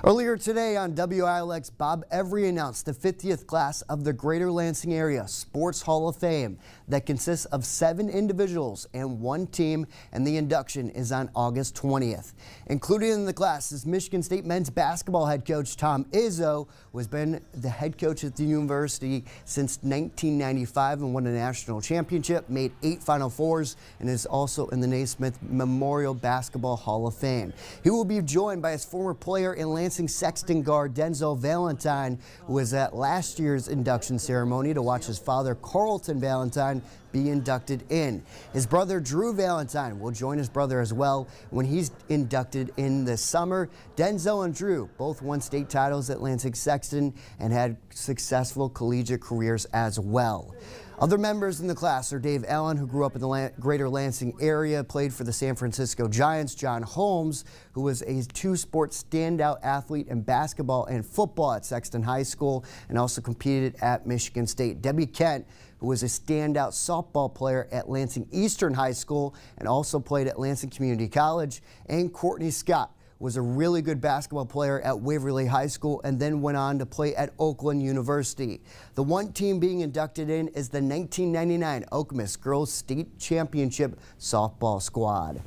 Earlier today on WILX, Bob Every announced the 50th class of the Greater Lansing Area Sports Hall of Fame that consists of 7 individuals and 1 team, and the induction is on August 20th. Included in the class is Michigan State men's basketball head coach Tom Izzo, who has been the head coach at the university since 1995 and won a national championship, made 8 Final Fours, and is also in the Naismith Memorial Basketball Hall of Fame. He will be joined by his former player in Lansing Sexton guard Denzel Valentine, who was at last year's induction ceremony to watch his father Carlton Valentine be inducted in. His brother Drew Valentine will join his brother as well when he's inducted in the summer. Denzel and Drew both won state titles at Lansing Sexton and had successful collegiate careers as well. Other members in the class are Dave Allen, who grew up in the Greater Lansing area, played for the San Francisco Giants; John Holmes, who was a 2-sport standout athlete in basketball and football at Sexton High School and also competed at Michigan State; Debbie Kent, who was a standout softball player at Lansing Eastern High School and also played at Lansing Community College; and Courtney Scott was a really good basketball player at Waverly High School and then went on to play at Oakland University. The one team being inducted in is the 1999 Okemos Girls State Championship softball squad.